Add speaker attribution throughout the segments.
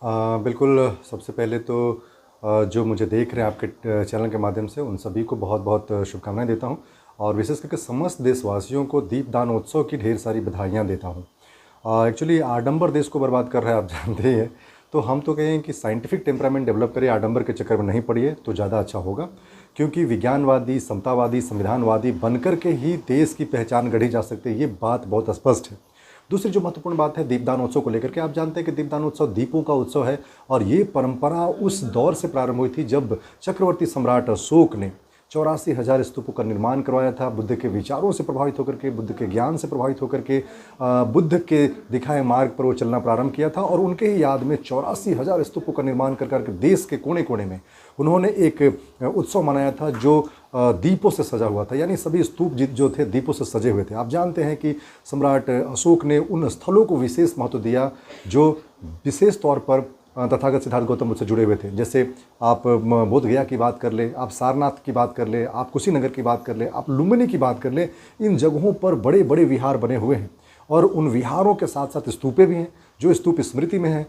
Speaker 1: बिल्कुल, सबसे पहले तो जो मुझे देख रहे हैं आपके चैनल के माध्यम से उन सभी को बहुत-बहुत शुभकामनाएँ देता हूँ और विशेष करके समस्त देशवासियों को दीपदान उत्सव की ढेर सारी बधाइयाँ देता हूँ। एक्चुअली आडंबर देश को बर्बाद कर रहा है, आप जानते ही हैं। तो हम तो कहें कि साइंटिफिक टेम्परामेंट डेवलप करिए, आडंबर के चक्कर में नहीं पड़िए तो ज़्यादा अच्छा होगा। क्योंकि विज्ञानवादी, समतावादी, संविधानवादी बनकर के ही देश की पहचान गढ़ी जा सकती है, ये बात बहुत स्पष्ट है। दूसरी जो महत्वपूर्ण बात है दीपदान उत्सव को लेकर के, आप जानते हैं कि दीपदान उत्सव दीपों का उत्सव है और ये परंपरा उस दौर से प्रारंभ हुई थी जब चक्रवर्ती सम्राट अशोक ने 84,000 स्तूपों का निर्माण करवाया था। बुद्ध के विचारों से प्रभावित होकर के, बुद्ध के ज्ञान से प्रभावित होकर के बुद्ध के दिखाए मार्ग पर वो चलना प्रारंभ किया था और उनके ही याद में 84,000 स्तूपों का निर्माण कर करके देश के कोने कोने में उन्होंने एक उत्सव मनाया था जो दीपों से सजा हुआ था। यानी सभी स्तूप जो थे दीपों से सजे हुए थे। आप जानते हैं कि सम्राट अशोक ने उन स्थलों को विशेष महत्व दिया जो विशेष तौर पर तथागत सिद्धार्थ गौतम बुद्ध से जुड़े हुए थे। जैसे आप बोध गया की बात कर ले, आप सारनाथ की बात कर ले, आप कुशीनगर की बात कर ले, आप लुम्बिनी की बात कर ले, इन जगहों पर बड़े बड़े विहार बने हुए हैं और उन विहारों के साथ साथ स्तूपें भी हैं जो स्तूप स्मृति में हैं।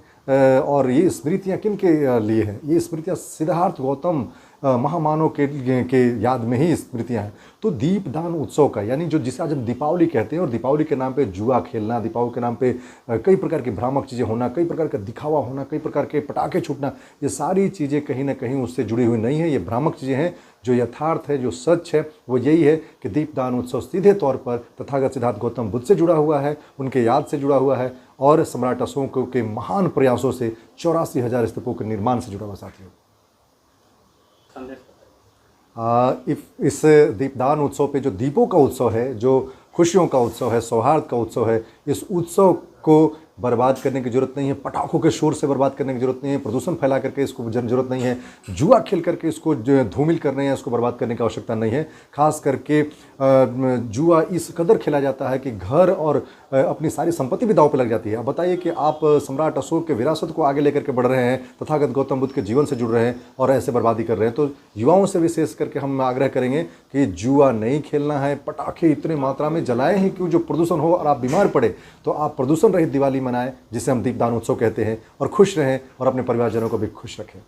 Speaker 1: और ये स्मृतियाँ किन के लिए हैं? ये स्मृतियाँ सिद्धार्थ गौतम महामानव के याद में ही स्मृतियाँ हैं। तो दीपदान उत्सव का यानी जो जिसे आज हम दीपावली कहते हैं और दीपावली के नाम पे जुआ खेलना, दीपावली के नाम पे कई प्रकार की भ्रामक चीज़ें होना, कई प्रकार का दिखावा होना, कई प्रकार के पटाखे छूटना, ये सारी चीज़ें कहीं ना कहीं उससे जुड़ी हुई नहीं है। ये भ्रामक चीज़ें हैं। जो यथार्थ है, जो सच है, वो यही है कि दीपदान उत्सव सीधे तौर पर तथागत सिद्धार्थ गौतम बुद्ध से जुड़ा हुआ है, उनके याद से जुड़ा हुआ है और सम्राट अशोक के महान प्रयासों से 84,000 स्तूपों के निर्माण से जुड़ा हुआ साथियों। इस दीपदान उत्सव पे जो दीपों का उत्सव है, जो खुशियों का उत्सव है, सौहार्द का उत्सव है, इस उत्सव को बर्बाद करने की ज़रूरत नहीं है। पटाखों के शोर से बर्बाद करने की ज़रूरत नहीं है। प्रदूषण फैला करके इसको ज़रूरत नहीं है। जुआ खेल करके इसको जो धूमिल करने या इसको बर्बाद करने की आवश्यकता नहीं है। खास करके जुआ इस कदर खेला जाता है कि घर और अपनी सारी संपत्ति भी दांव पे लग जाती है। अब बताइए कि आप सम्राट अशोक के विरासत को आगे लेकर के बढ़ रहे हैं, तथागत गौतम बुद्ध के जीवन से जुड़ रहे हैं और ऐसे बर्बादी कर रहे हैं। तो युवाओं से विशेष करके हम आग्रह करेंगे कि जुआ नहीं खेलना है। पटाखे इतने मात्रा में जलाएं ही क्यों, जो प्रदूषण हो और आप बीमार पड़े तो आप प्रदूषण रहित दिवाली मनाएं, जिसे हम दीपदान उत्सव कहते हैं, और खुश रहें और अपने परिवारजनों को भी खुश रखें।